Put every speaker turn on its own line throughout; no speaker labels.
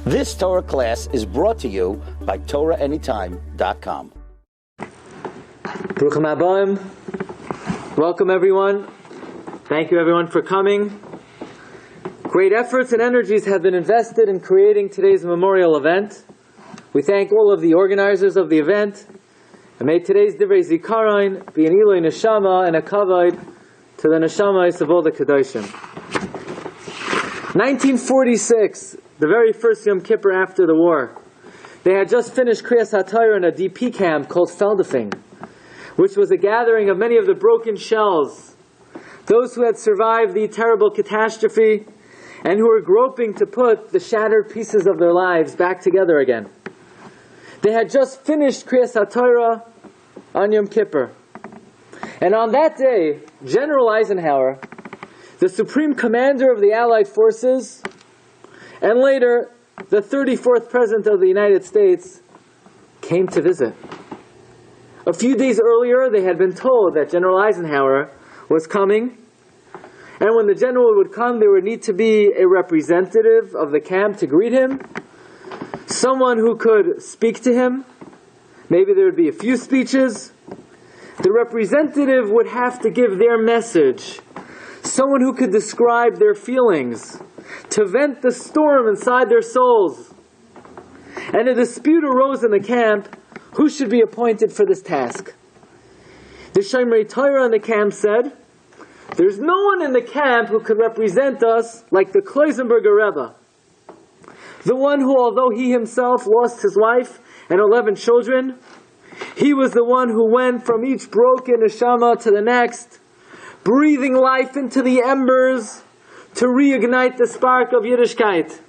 This Torah class is brought to you by TorahAnytime.com.
Bruchim Habayim. Welcome everyone. Thank you everyone for coming. Great efforts and energies have been invested in creating today's memorial event. We thank all of the organizers of the event, and may today's Divrei Zikaron be an Eloi Neshama and a Kavod to the Neshamas of all the Kedoshim. 1946, the very first Yom Kippur after the war. They had just finished Kriyas HaTorah in a DP camp called Feldafing, which was a gathering of many of the broken shells, those who had survived the terrible catastrophe and who were groping to put the shattered pieces of their lives back together again. They had just finished Kriyas HaTorah on Yom Kippur. And on that day, General Eisenhower, the Supreme Commander of the Allied Forces, and later the 34th President of the United States, came to visit. A few days earlier, they had been told that General Eisenhower was coming, and when the general would come, there would need to be a representative of the camp to greet him, someone who could speak to him. Maybe there would be a few speeches. The representative would have to give their message, someone who could describe their feelings, to vent the storm inside their souls. And a dispute arose in the camp, who should be appointed for this task. The Shomrei Torah in the camp said, there's no one in the camp who could represent us like the Clausenberger Rebbe. The one who, although he himself lost his wife and 11 children, he was the one who went from each broken neshama to the next, breathing life into the embers to reignite the spark of Yiddishkeit.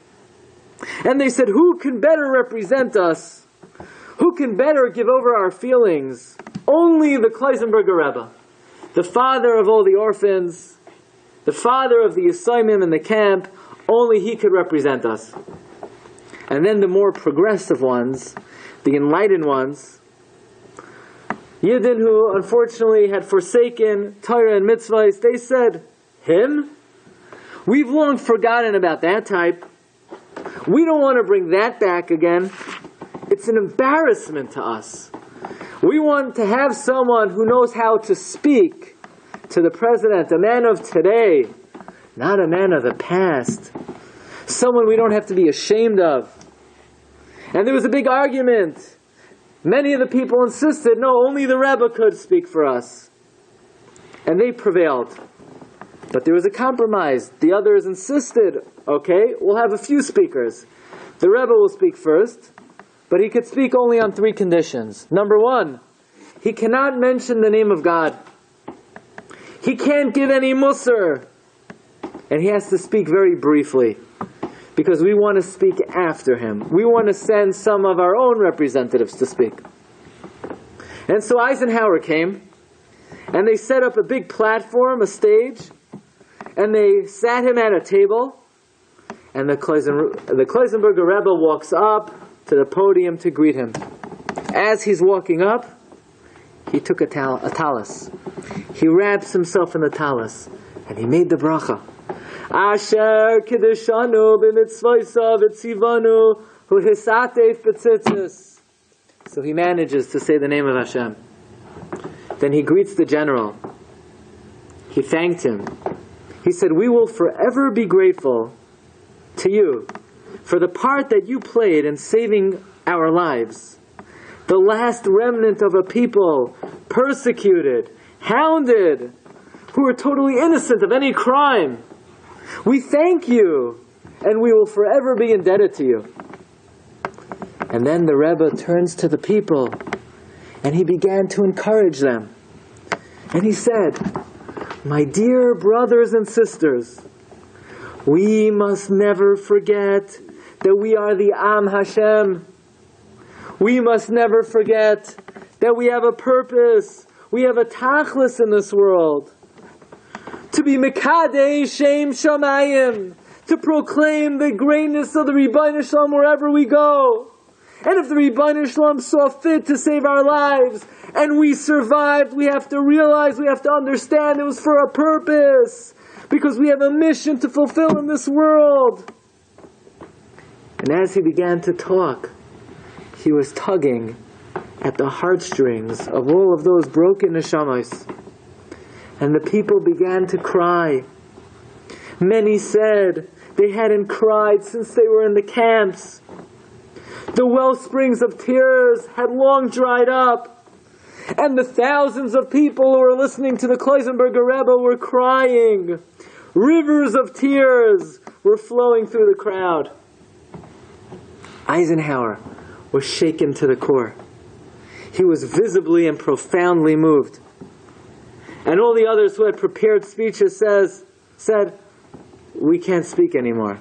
And they said, who can better represent us? Who can better give over our feelings? Only the Klausenberger Rebbe, the father of all the orphans, the father of the Yisayimim in the camp. Only he could represent us. And then the more progressive ones, the enlightened ones, Yidden who unfortunately had forsaken Torah and mitzvahs, they said, him? We've long forgotten about that type. We don't want to bring that back again. It's an embarrassment to us. We want to have someone who knows how to speak to the president, a man of today, not a man of the past. Someone we don't have to be ashamed of. And there was a big argument. Many of the people insisted, no, only the Rebbe could speak for us. And they prevailed. But there was a compromise. The others insisted, okay, we'll have a few speakers. The Rebbe will speak first, but he could speak only on 3 conditions. Number 1, he cannot mention the name of God. He can't give any musar. And he has to speak very briefly, because we want to speak after him. We want to send some of our own representatives to speak. And so Eisenhower came, and they set up a big platform, a stage, and they sat him at a table, and the Clausenberger Rebbe walks up to the podium to greet him. As he's walking up, he took a talis. He wraps himself in the talis, and he made the bracha. Asher kiddushanu b'mitzvaysav etzivanu hu hisatef b'tzitzis. So he manages to say the name of Hashem. Then he greets the general. He thanked him. He said, we will forever be grateful to you for the part that you played in saving our lives. The last remnant of a people persecuted, hounded, who were totally innocent of any crime. We thank you, and we will forever be indebted to you. And then the Rebbe turns to the people, and he began to encourage them. And he said, my dear brothers and sisters, we must never forget that we are the Am Hashem. We must never forget that we have a purpose. We have a tachlis in this world. To be Mekadei Shem Shamayim. To proclaim the greatness of the Rebbeinu Shalom wherever we go. And if the Rebbeinu Shalom saw fit to save our lives, and we survived, we have to realize, we have to understand it was for a purpose. Because we have a mission to fulfill in this world. And as he began to talk, he was tugging at the heartstrings of all of those broken neshamas. And the people began to cry. Many said they hadn't cried since they were in the camps. The well springs of tears had long dried up. And the thousands of people who were listening to the Clausenberger Rebbe were crying. Rivers of tears were flowing through the crowd. Eisenhower was shaken to the core. He was visibly and profoundly moved. And all the others who had prepared speeches said, "We can't speak anymore.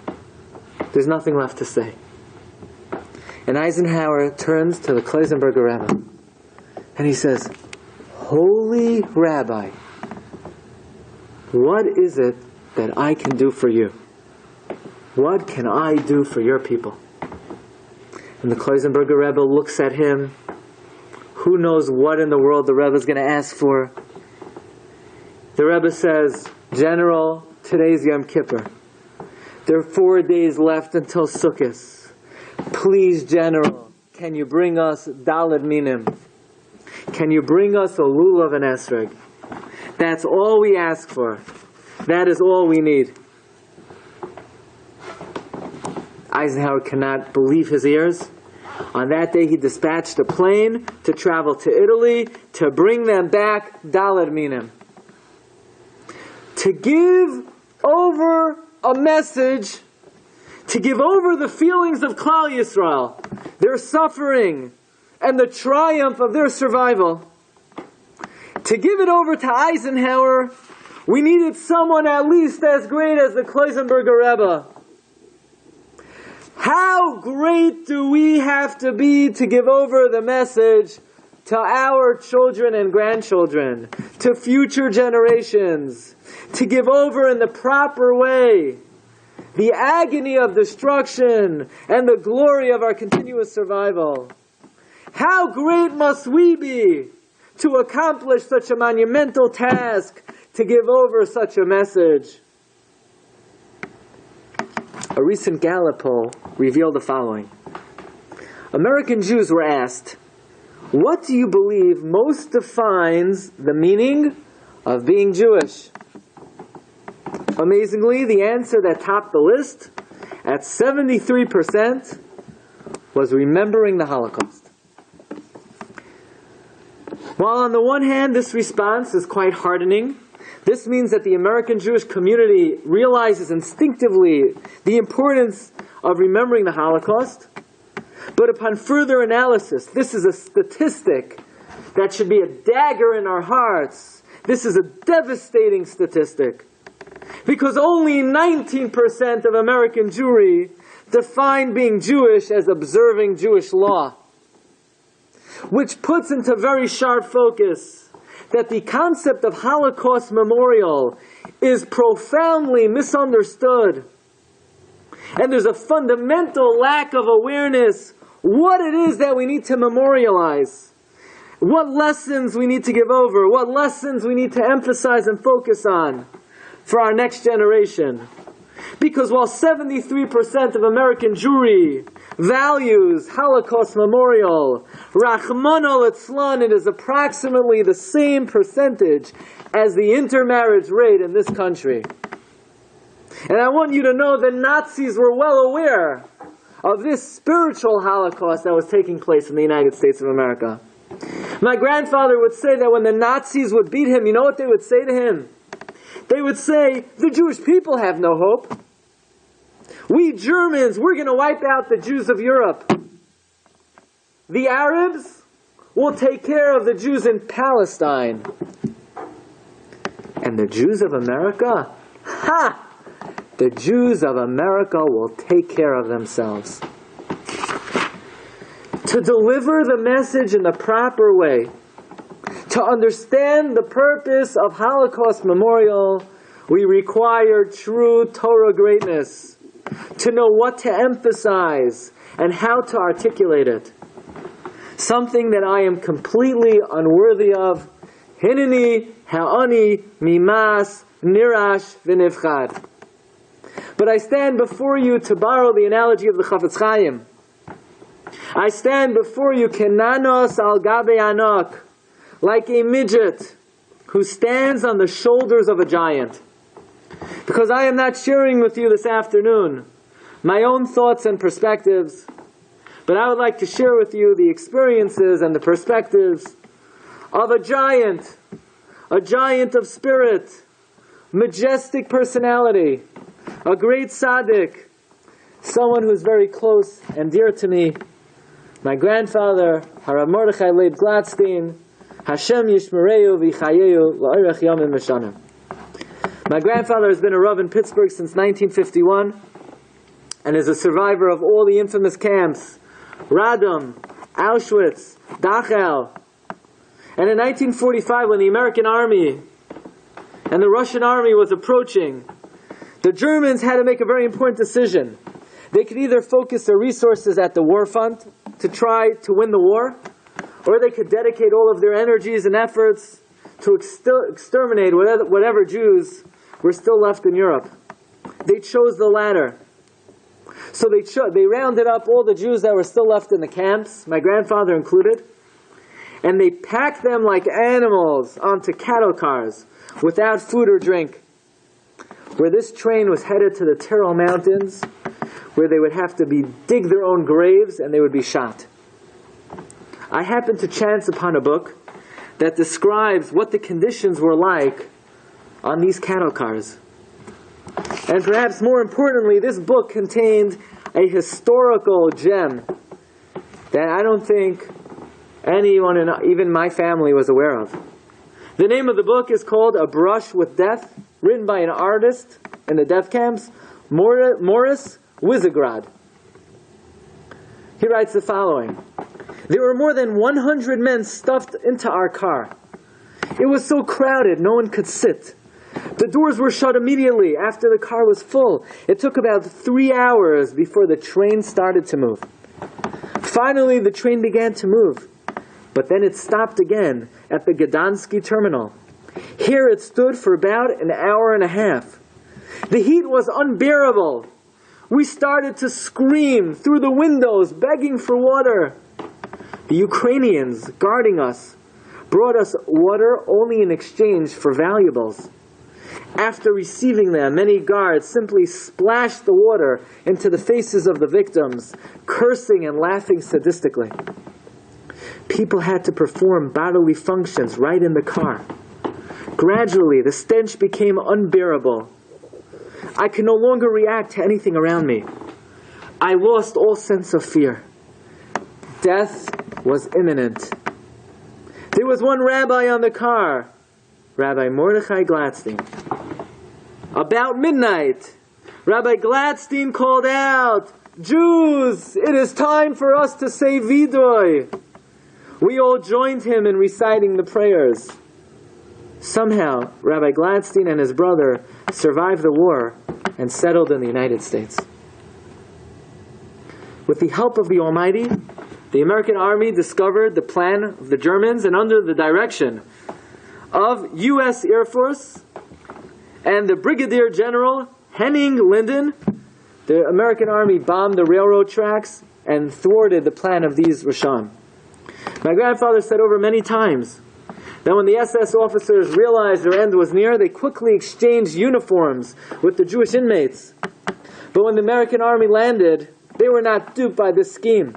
There's nothing left to say." And Eisenhower turns to the Clausenberger Rebbe and he says, "Holy Rabbi, what is it that I can do for you? What can I do for your people?" And the Klausenberger Rebbe looks at him. Who knows what in the world the Rebbe is going to ask for? The Rebbe says, "General, today's Yom Kippur. There are 4 days left until Sukkot. Please, General, can you bring us Daled Minim? Can you bring us a lulav and esrog? That's all we ask for. That is all we need." Eisenhower cannot believe his ears. On that day, he dispatched a plane to travel to Italy to bring them back Daled Minim. To give over a message, to give over the feelings of Klal Yisrael, their suffering, and the triumph of their survival. To give it over to Eisenhower, we needed someone at least as great as the Clausenberger Rebbe. How great do we have to be to give over the message to our children and grandchildren, to future generations, to give over in the proper way the agony of destruction and the glory of our continuous survival? How great must we be to accomplish such a monumental task, to give over such a message? A recent Gallup poll revealed the following. American Jews were asked, what do you believe most defines the meaning of being Jewish? Amazingly, the answer that topped the list at 73% was remembering the Holocaust. While on the one hand this response is quite heartening, this means that the American Jewish community realizes instinctively the importance of remembering the Holocaust. But upon further analysis, this is a statistic that should be a dagger in our hearts. This is a devastating statistic. Because only 19% of American Jewry define being Jewish as observing Jewish law. Which puts into very sharp focus that the concept of Holocaust memorial is profoundly misunderstood. And there's a fundamental lack of awareness what it is that we need to memorialize, what lessons we need to give over, what lessons we need to emphasize and focus on for our next generation. Because while 73% of American Jewry values Holocaust memorial, Rachmana litzlan, it is approximately the same percentage as the intermarriage rate in this country. And I want you to know the Nazis were well aware of this spiritual Holocaust that was taking place in the United States of America. My grandfather would say that when the Nazis would beat him, you know what they would say to him? They would say, the Jewish people have no hope. We Germans, we're going to wipe out the Jews of Europe. The Arabs will take care of the Jews in Palestine. And the Jews of America? Ha! The Jews of America will take care of themselves. To deliver the message in the proper way, to understand the purpose of Holocaust memorial, we require true Torah greatness, to know what to emphasize and how to articulate it. Something that I am completely unworthy of. Hineni ha'ani mimas nirash v'nivchad. But I stand before you, to borrow the analogy of the Chafetz Chaim, I stand before you kenanos al gabe anak, like a midget who stands on the shoulders of a giant. Because I am not sharing with you this afternoon my own thoughts and perspectives, but I would like to share with you the experiences and the perspectives of a giant of spirit, majestic personality, a great tzaddik, someone who is very close and dear to me, my grandfather, Harav Mordechai Leib Glatstein, Hashem Yishmereu V'Chayehu La'orech Yomim Meshanim. My grandfather has been a Rav in Pittsburgh since 1951 and is a survivor of all the infamous camps, Radom, Auschwitz, Dachau. And in 1945, when the American army and the Russian army was approaching, the Germans had to make a very important decision. They could either focus their resources at the war front to try to win the war, or they could dedicate all of their energies and efforts to exterminate whatever Jews were still left in Europe. They chose the latter. So they rounded up all the Jews that were still left in the camps, my grandfather included, and they packed them like animals onto cattle cars without food or drink, where this train was headed to the Tyrol Mountains, where they would have to dig their own graves and they would be shot. I happened to chance upon a book that describes what the conditions were like on these cattle cars. And perhaps more importantly, this book contained a historical gem that I don't think anyone, even my family, was aware of. The name of the book is called A Brush with Death, written by an artist in the death camps, Morris Wisegrad. He writes the following: there were more than 100 men stuffed into our car. It was so crowded no one could sit. The doors were shut immediately after the car was full. It took about 3 hours before the train started to move. Finally, the train began to move, but then it stopped again at the Gdansky terminal. Here it stood for about an hour and a half. The heat was unbearable. We started to scream through the windows, begging for water. The Ukrainians guarding us brought us water only in exchange for valuables. After receiving them, many guards simply splashed the water into the faces of the victims, cursing and laughing sadistically. People had to perform bodily functions right in the car. Gradually, the stench became unbearable. I could no longer react to anything around me. I lost all sense of fear. Death was imminent. There was one rabbi on the car, Rabbi Mordechai Gladstein. About midnight, Rabbi Gladstein called out, "Jews, it is time for us to say Vidoy." We all joined him in reciting the prayers. Somehow, Rabbi Gladstein and his brother survived the war and settled in the United States. With the help of the Almighty, the American Army discovered the plan of the Germans, and under the direction of U.S. Air Force and the Brigadier General Henning Linden, the American Army bombed the railroad tracks and thwarted the plan of these Rishon. My grandfather said over many times that when the SS officers realized their end was near, they quickly exchanged uniforms with the Jewish inmates. But when the American Army landed, they were not duped by this scheme.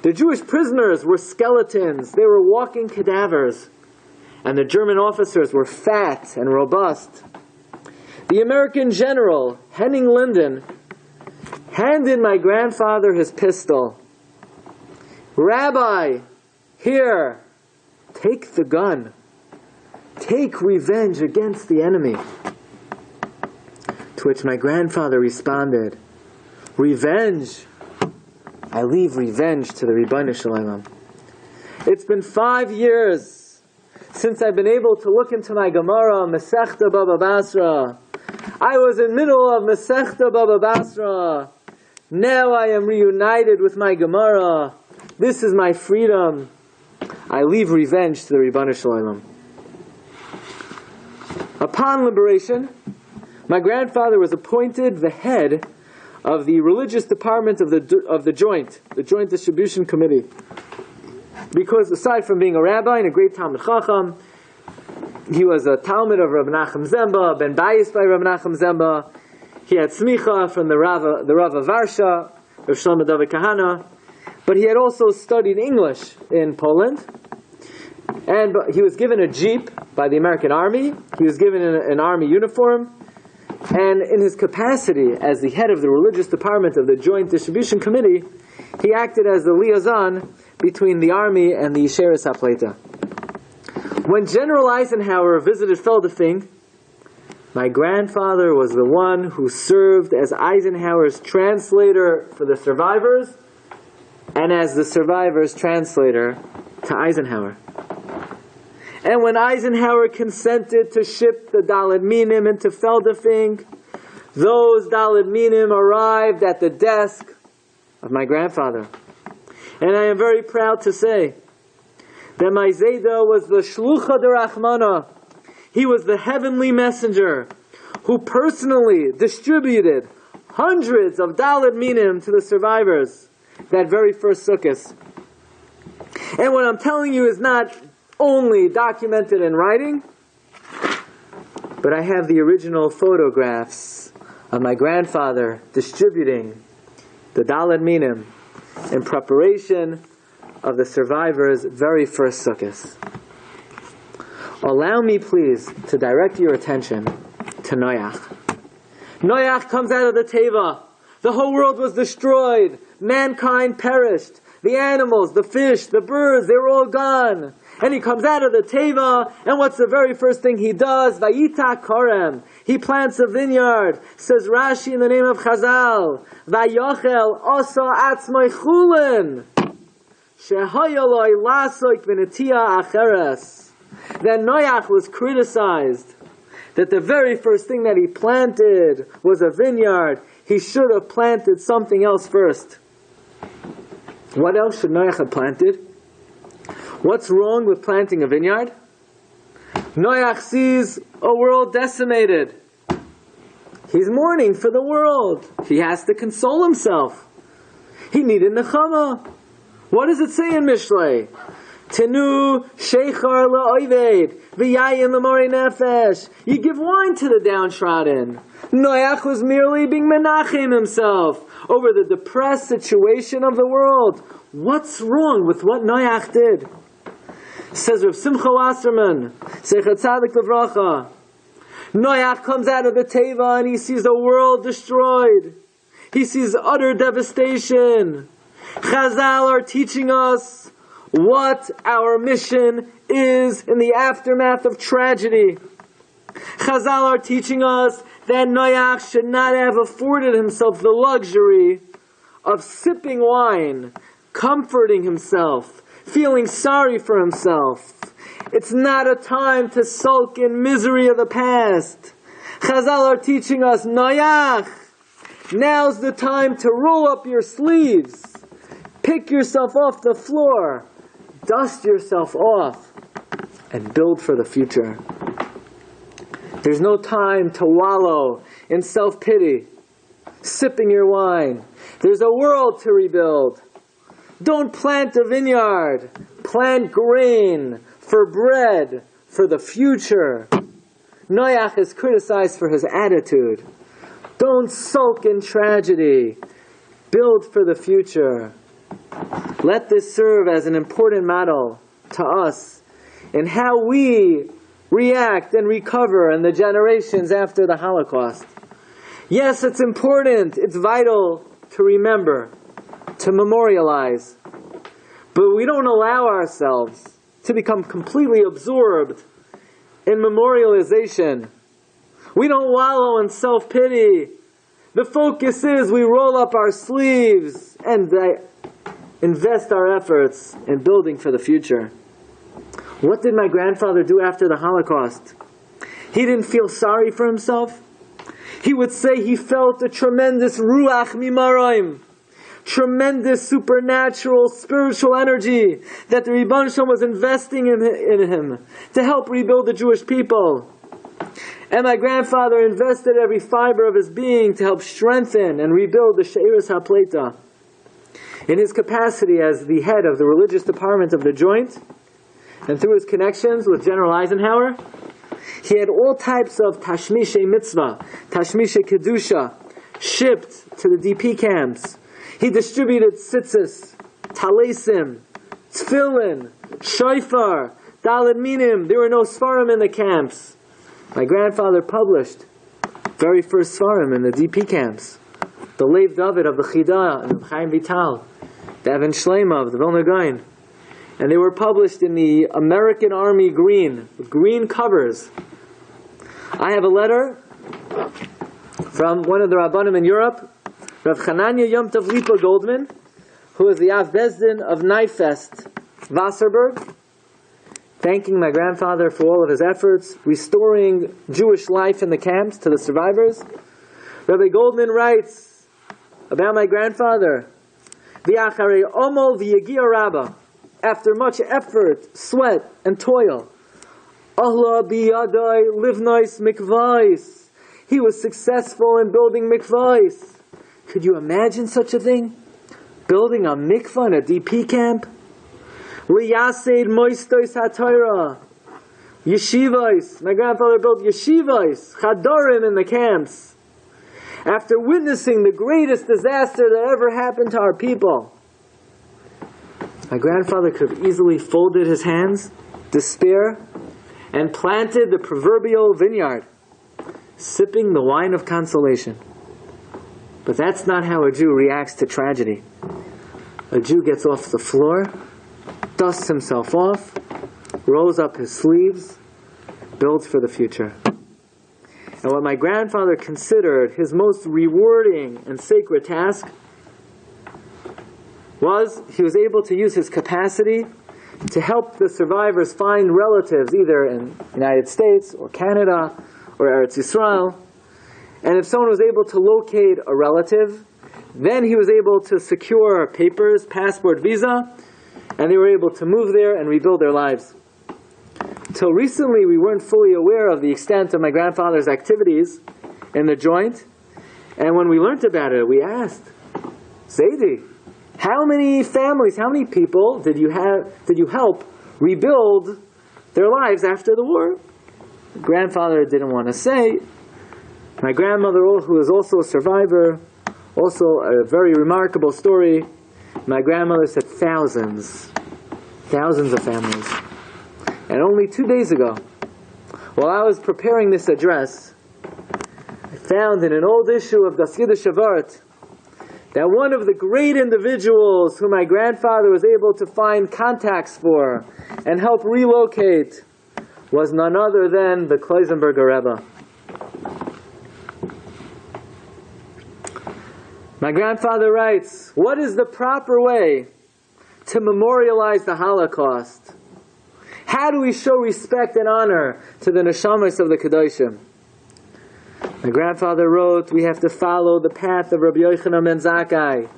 The Jewish prisoners were skeletons. They were walking cadavers. And the German officers were fat and robust. The American general, Henning Linden, handed my grandfather his pistol. "Rabbi, here, take the gun. Take revenge against the enemy." To which my grandfather responded, "Revenge? I leave revenge to the Ribono Shel Olam." It's been 5 years since I've been able to look into my Gemara, Masechta Baba Basra. I was in the middle of Masechta Baba Basra. Now I am reunited with my Gemara. This is my freedom. I leave revenge to the Ribono Shel Olam. Upon liberation, My grandfather was appointed the head of the religious department of the Joint Distribution Committee. Because aside from being a rabbi and a great Talmid Chacham, he was a Talmud of Rabbi Nachum Zemba, ben Bayis by Rabbi Nachum Zemba. He had smicha from the Rav of Varsha, Rav Shlomo David Kahana. But he had also studied English in Poland. And he was given a jeep by the American Army. He was given an army uniform. And in his capacity as the head of the religious department of the Joint Distribution Committee, he acted as the liaison between the army and the Yesheres HaPleita. When General Eisenhower visited Feldafing, my grandfather was the one who served as Eisenhower's translator for the survivors and as the survivors' translator to Eisenhower. And when Eisenhower consented to ship the Daled Minim into Feldafing, those Daled Minim arrived at the desk of my grandfather. And I am very proud to say that my Zayda was the Shlucha D'Rachmana. He was the heavenly messenger who personally distributed hundreds of Daled Minim to the survivors that very first Sukkot. And what I'm telling you is not only documented in writing, but I have the original photographs of my grandfather distributing the Daled Minim in preparation of the survivors' very first Sukkot. Allow me, please, to direct your attention to Noach. Noach comes out of the Teva. The whole world was destroyed. Mankind perished. The animals, the fish, the birds, they were all gone. And he comes out of the Teva, and what's the very first thing he does? Vayita Korem. He plants a vineyard. Says Rashi in the name of Chazal, Vayochel asa atzmai chulin. Shehayaloi lasoik v'netia acheres. Then Noach was criticized that the very first thing that he planted was a vineyard. He should have planted something else first. What else should Noach have planted? What's wrong with planting a vineyard? Noach sees a world decimated. He's mourning for the world. He has to console himself. He needed nechama. What does it say in Mishlei? Tenu sheichar la'oived v'yayin l'morei nefesh. You give wine to the downtrodden. Noach was merely being menachem himself over the depressed situation of the world. What's wrong with what Noach did? Says Rav Simcha Wasserman, Seichet Tzadik Levracha, Noach comes out of the Teva and he sees the world destroyed. He sees utter devastation. Chazal are teaching us what our mission is in the aftermath of tragedy. Chazal are teaching us that Noach should not have afforded himself the luxury of sipping wine, comforting himself, feeling sorry for himself. It's not a time to sulk in misery of the past. Chazal are teaching us, Noach, now's the time to roll up your sleeves, pick yourself off the floor, dust yourself off, and build for the future. There's no time to wallow in self-pity, sipping your wine. There's a world to rebuild. Don't plant a vineyard. Plant grain for bread, for the future. Noach is criticized for his attitude. Don't sulk in tragedy. Build for the future. Let this serve as an important model to us in how we react and recover in the generations after the Holocaust. Yes, it's important, it's vital to remember, to memorialize. But we don't allow ourselves to become completely absorbed in memorialization. We don't wallow in self-pity. The focus is we roll up our sleeves and invest our efforts in building for the future. What did my grandfather do after the Holocaust? He didn't feel sorry for himself. He would say he felt a tremendous ruach mimarayim, tremendous supernatural spiritual energy that the Rebbe was investing in him to help rebuild the Jewish people. And my grandfather invested every fiber of his being to help strengthen and rebuild the Sheiras HaPleita. In his capacity as the head of the religious department of the joint, and through his connections with General Eisenhower, he had all types of Tashmishe Mitzvah, Tashmishe Kedusha, shipped to the DP camps. He distributed tzitzis, talesim, tefillin, shofar, daled minim. There were no svarim in the camps. My grandfather published very first svarim in the DP camps. The Lev David of the Chida and Chaim Vital, the Evan Shlema of the Vilna Gaon. And they were published in the American Army green, with green covers. I have a letter from one of the Rabbanim in Europe, Rav Chananya Yom Tov Lipa Goldman, who is the Av Bezdin of Nifest, Wasserburg, thanking my grandfather for all of his efforts, restoring Jewish life in the camps to the survivors. Rabbi Goldman writes about my grandfather, V'acharei omol v'yagia rabba, after much effort, sweat, and toil, Allah biyadai livnois mikvais, he was successful in building mikvais. Could you imagine such a thing? Building a mikvah in a DP camp? Liyaseid moistois haTorah, yeshivais. My grandfather built yeshivais, chadorim in the camps. After witnessing the greatest disaster that ever happened to our people, my grandfather could have easily folded his hands, despair, and planted the proverbial vineyard, sipping the wine of consolation. But that's not how a Jew reacts to tragedy. A Jew gets off the floor, dusts himself off, rolls up his sleeves, builds for the future. And what my grandfather considered his most rewarding and sacred task was he was able to use his capacity to help the survivors find relatives either in the United States or Canada or Eretz Yisrael. And if someone was able to locate a relative, then he was able to secure papers, passport, visa, and they were able to move there and rebuild their lives. Till recently, we weren't fully aware of the extent of my grandfather's activities in the joint. And when we learned about it, we asked, Zaidi, how many families, how many people did you help rebuild their lives after the war? Grandfather didn't want to say. My grandmother, who is also a survivor, also a very remarkable story. My grandmother said thousands of families. And only 2 days ago, while I was preparing this address, I found in an old issue of Das Yiddish Wort that one of the great individuals who my grandfather was able to find contacts for and help relocate was none other than the Clausenberger Rebbe. My grandfather writes, what is the proper way to memorialize the Holocaust? How do we show respect and honor to the neshamas of the Kedoshim? My grandfather wrote, we have to follow the path of Rabbi Yochanan ben Zakkai,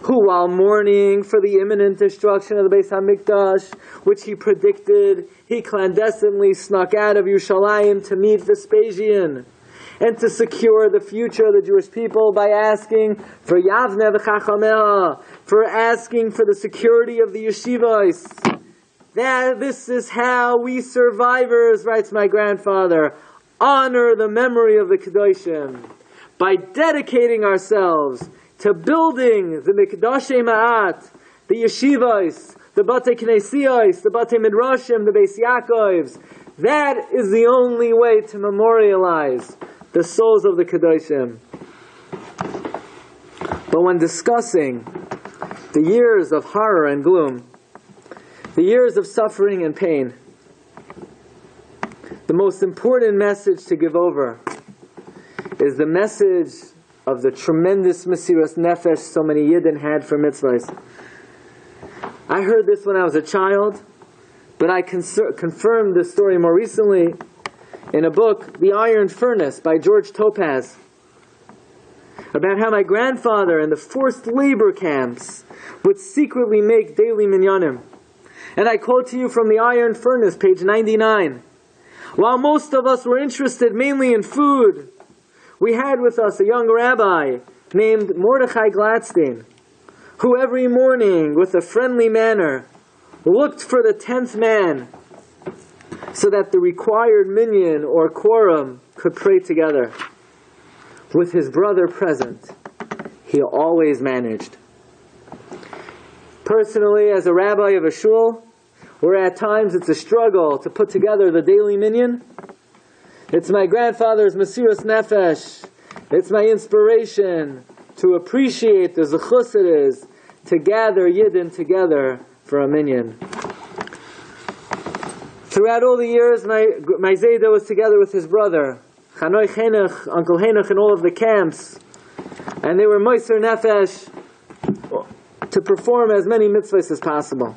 who while mourning for the imminent destruction of the Beis HaMikdash, which he predicted, he clandestinely snuck out of Yerushalayim to meet Vespasian and to secure the future of the Jewish people by asking for Yavne v'Chachameha, for asking for the security of the yeshivos. This is how we survivors, writes my grandfather, honor the memory of the Kedoshim by dedicating ourselves to building the Mikdashei Ma'at, the yeshivos, the Batei Knesiyos, the Batei Midrashim, the Beis Yaakovs. That is the only way to memorialize the souls of the Kedoshim. But when discussing the years of horror and gloom, the years of suffering and pain, the most important message to give over is the message of the tremendous Mesiras Nefesh so many Yidden had for mitzvahs. I heard this when I was a child, but I confirmed this story more recently in a book, The Iron Furnace by George Topaz, about how my grandfather in the forced labor camps would secretly make daily minyanim. And I quote to you from The Iron Furnace, page 99. While most of us were interested mainly in food, we had with us a young rabbi named Mordechai Glatstein, who every morning, with a friendly manner, looked for the 10th man so that the required minyan or quorum could pray together. With his brother present, he always managed. Personally, as a rabbi of a shul, where at times it's a struggle to put together the daily minyan, it's my grandfather's Mesiras Nefesh, it's my inspiration to appreciate the zechus it is to gather Yidden together for a minyan. Throughout all the years, my Zayda was together with his brother, Chanoi Chenech, Uncle Henoch, in all of the camps, and they were Meiser Nefesh to perform as many mitzvahs as possible.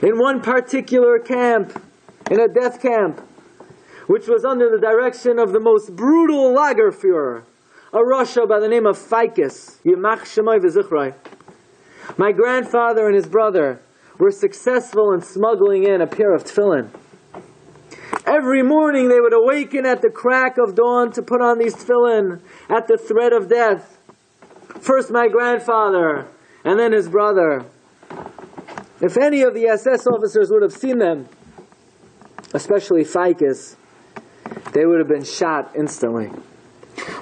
In one particular camp, in a death camp, which was under the direction of the most brutal Lagerführer, a Rasha by the name of Ficus, Yimach Shemai V'Zichrai, my grandfather and his brother were successful in smuggling in a pair of tefillin. Every morning they would awaken at the crack of dawn to put on these tefillin at the threat of death. First my grandfather, and then his brother. If any of the SS officers would have seen them, especially Ficus, they would have been shot instantly.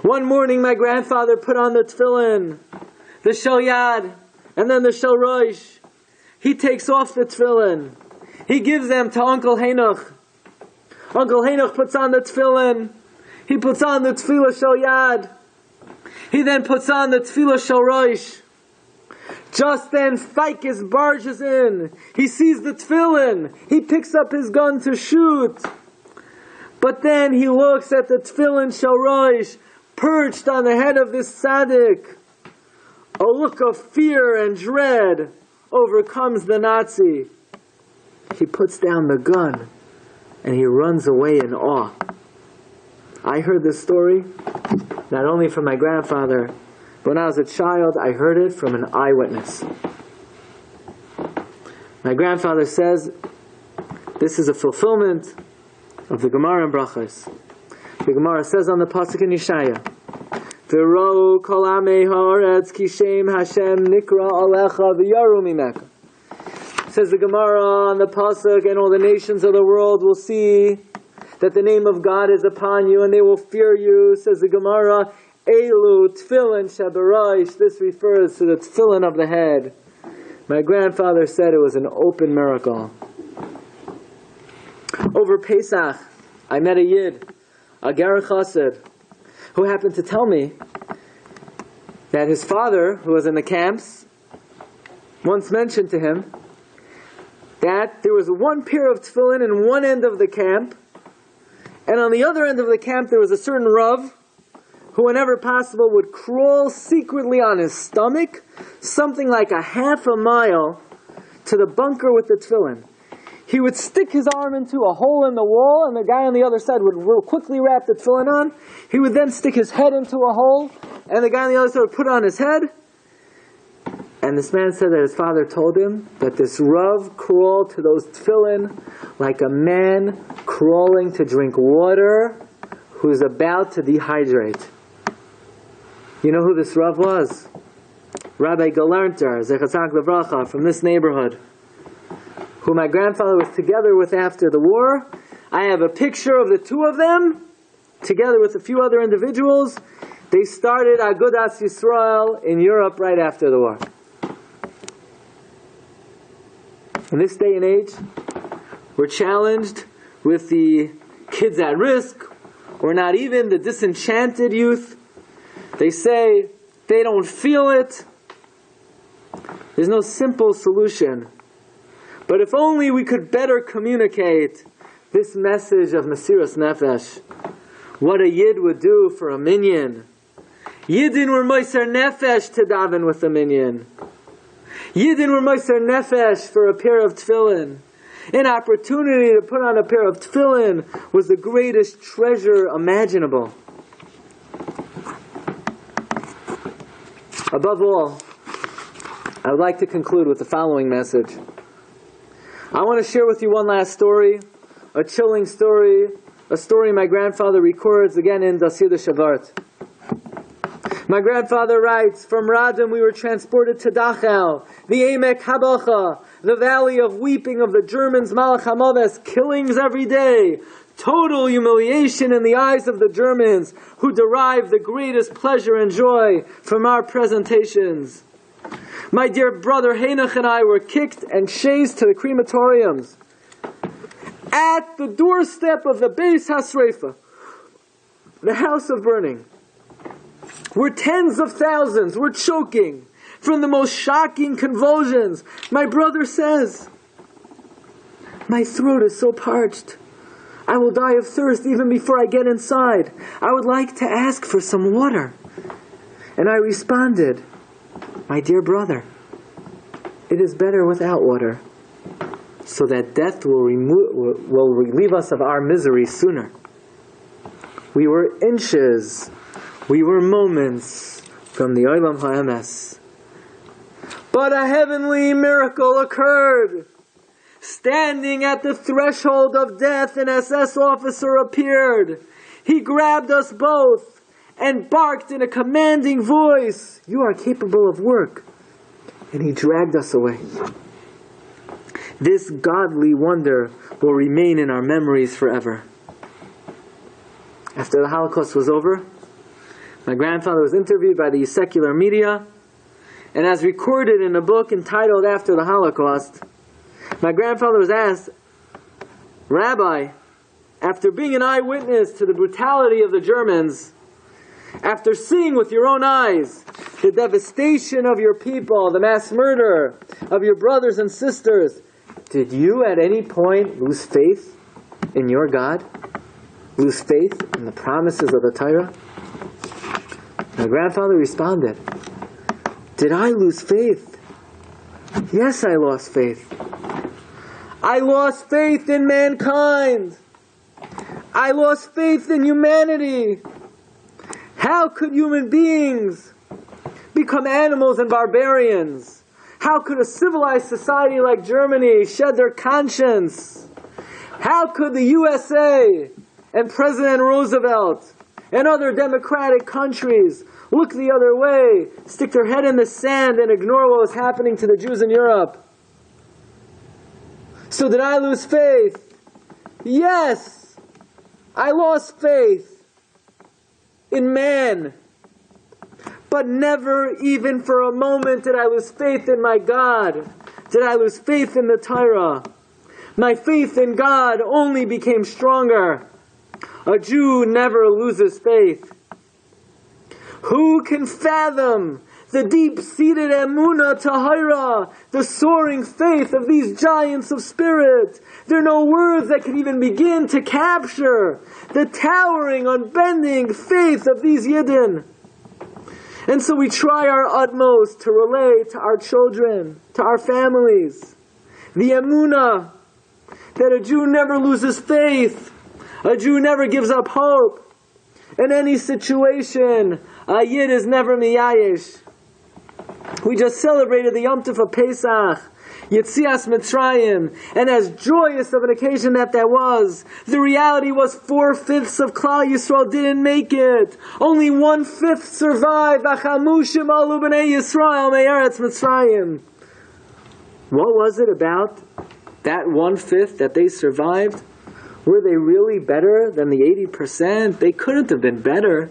One morning my grandfather put on the tefillin, the shel yad, and then the shel rosh. He takes off the tefillin. He gives them to Uncle Henoch. Uncle Henoch puts on the tefillin. He puts on the tefillah shel yad. He then puts on the tefillah shel rosh. Just then Ficus barges in. He sees the tefillin. He picks up his gun to shoot. But then he looks at the tefillin shel rosh perched on the head of this tzaddik. A look of fear and dread overcomes the Nazi. He puts down the gun and he runs away in awe. I heard this story not only from my grandfather, but when I was a child, I heard it from an eyewitness. My grandfather says this is a fulfillment of the Gemara in Brachos. The Gemara says on the pasuk in Yeshaya, V'ro kol amei haaretz ki shem Hashem nikra alecha v'yaru mimeka. Says the Gemara on the pasuk, and all the nations of the world will see that the name of God is upon you, and they will fear you. Says the Gemara, Elu tefillin shabaraish. This refers to the tefillin of the head. My grandfather said it was an open miracle. Over Pesach, I met a Yid, a Ger Chassid, who happened to tell me that his father, who was in the camps, once mentioned to him that there was one pair of tefillin in one end of the camp, and on the other end of the camp there was a certain Rav who, whenever possible, would crawl secretly on his stomach, something like a half a mile, to the bunker with the tefillin. He would stick his arm into a hole in the wall, and the guy on the other side would real quickly wrap the tefillin on. He would then stick his head into a hole, and the guy on the other side would put it on his head. And this man said that his father told him that this Rav crawled to those tefillin like a man crawling to drink water who's about to dehydrate. You know who this Rav was? Rabbi Galanter, Zechatzak Levracha, from this neighborhood, who my grandfather was together with after the war. I have a picture of the two of them, together with a few other individuals. They started Agudas Yisrael in Europe right after the war. In this day and age, we're challenged with the kids at risk, or not even the disenchanted youth. They say they don't feel it. There's no simple solution. But if only we could better communicate this message of Mesiras Nefesh, what a Yid would do for a minyan. Yidin were Meiser Nefesh to daven with a minyan. Yidin were Meiser Nefesh for a pair of tefillin. An opportunity to put on a pair of tefillin was the greatest treasure imaginable. Above all, I would like to conclude with the following message. I want to share with you one last story a chilling story, a story my grandfather records again in Das Yiddish Avart. My grandfather writes, from Radin we were transported to Dachau, the Emek Habacha, the valley of weeping of the Germans, Malach HaMaves, killings every day, total humiliation in the eyes of the Germans, who derive the greatest pleasure and joy from our presentations. My dear brother Heinach and I were kicked and chased to the crematoriums. At the doorstep of the Beis HaSreifa, the house of burning, where tens of thousands were choking from the most shocking convulsions, my brother says, my throat is so parched, I will die of thirst even before I get inside. I would like to ask for some water. And I responded, my dear brother, it is better without water, so that death will relieve us of our misery sooner. We were inches, we were moments from the Olam HaEmes. But a heavenly miracle occurred. Standing at the threshold of death, an SS officer appeared. He grabbed us both and barked in a commanding voice, you are capable of work. And he dragged us away. This godly wonder will remain in our memories forever. After the Holocaust was over, my grandfather was interviewed by the secular media, and as recorded in a book entitled After the Holocaust, my grandfather was asked, Rabbi, after being an eyewitness to the brutality of the Germans, after seeing with your own eyes the devastation of your people, the mass murder of your brothers and sisters, did you at any point lose faith in your God? Lose faith in the promises of the Torah? My grandfather responded, did I lose faith? Yes, I lost faith. I lost faith in mankind. I lost faith in humanity. How could human beings become animals and barbarians? How could a civilized society like Germany shed their conscience? How could the USA and President Roosevelt and other democratic countries look the other way, stick their head in the sand and ignore what was happening to the Jews in Europe? So did I lose faith? Yes, I lost faith in man. But never even for a moment did I lose faith in my God. Did I lose faith in the Torah? My faith in God only became stronger. A Jew never loses faith. Who can fathom the deep-seated emunah tahira, the soaring faith of these giants of spirit? There are no words that can even begin to capture the towering, unbending faith of these Yidden. And so we try our utmost to relate to our children, to our families, the emunah, that a Jew never loses faith, a Jew never gives up hope. In any situation, a Yid is never miyayish. We just celebrated the Yom Tov of Pesach, Yetzias Mitzrayim, and as joyous of an occasion that was, the reality was 4/5 of Klal Yisrael didn't make it. Only 1/5 survived. Achamushim alu b'nei Yisrael me'eretz Mitzrayim. What was it about that 1/5 that they survived? Were they really better than the 80%? They couldn't have been better.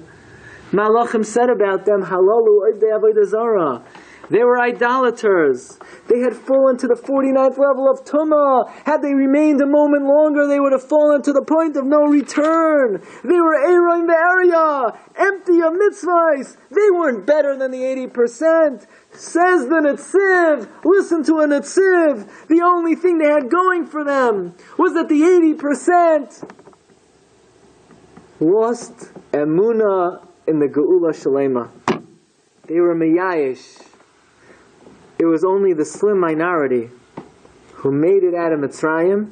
Malachim said about them, Halalu oidei avodah zarah. They were idolaters. They had fallen to the 49th level of Tumah. Had they remained a moment longer, they would have fallen to the point of no return. They were Eiroim Be'eria, empty of mitzvahs. They weren't better than the 80%. Says the Netziv, listen to a Netziv, the only thing they had going for them was that the 80% lost emunah in the Geula Shalema. They were miyayish. It was only the slim minority who made it out of Mitzrayim.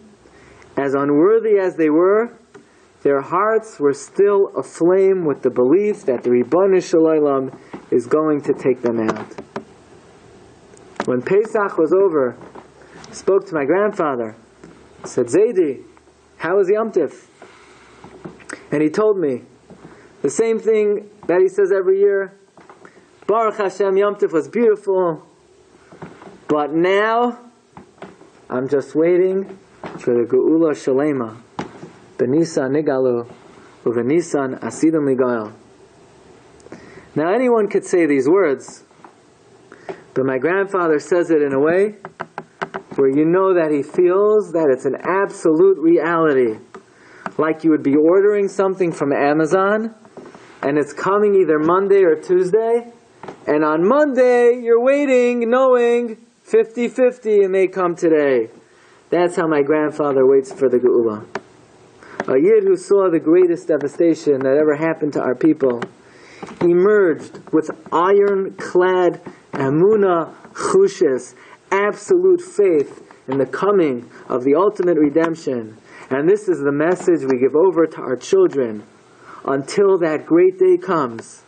As unworthy as they were, their hearts were still aflame with the belief that the Ribbon Shalom is going to take them out. When Pesach was over, I spoke to my grandfather. I said, Zaidi, how was Yom Tif? And he told me the same thing that he says every year. Baruch Hashem, Yom Tif was beautiful, but now I'm just waiting for the Geula Shalema. B'Nisan Nigalu, uV'Nisan Asidim Ligael. Now anyone could say these words, but my grandfather says it in a way where you know that he feels that it's an absolute reality. Like you would be ordering something from Amazon, and it's coming either Monday or Tuesday, and on Monday you're waiting, knowing 50-50 it may come today. That's how my grandfather waits for the Geula. A Yid who saw the greatest devastation that ever happened to our people emerged with iron-clad Emunah Chushes, absolute faith in the coming of the ultimate redemption. And this is the message we give over to our children. Until that great day comes,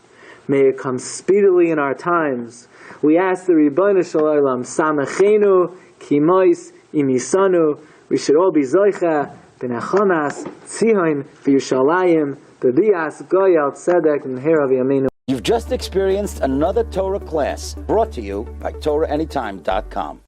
may it come speedily in our times. We ask the Ribbono Shel Olam, Samachenu, Kimois, Imisanu. We should all be Zoicha, B'Nechamas, Tzion, B'Yushalayim, B'Bias, Goyal, Tzedek, and Herav Yameinu.
You've just experienced another Torah class brought to you by TorahAnytime.com.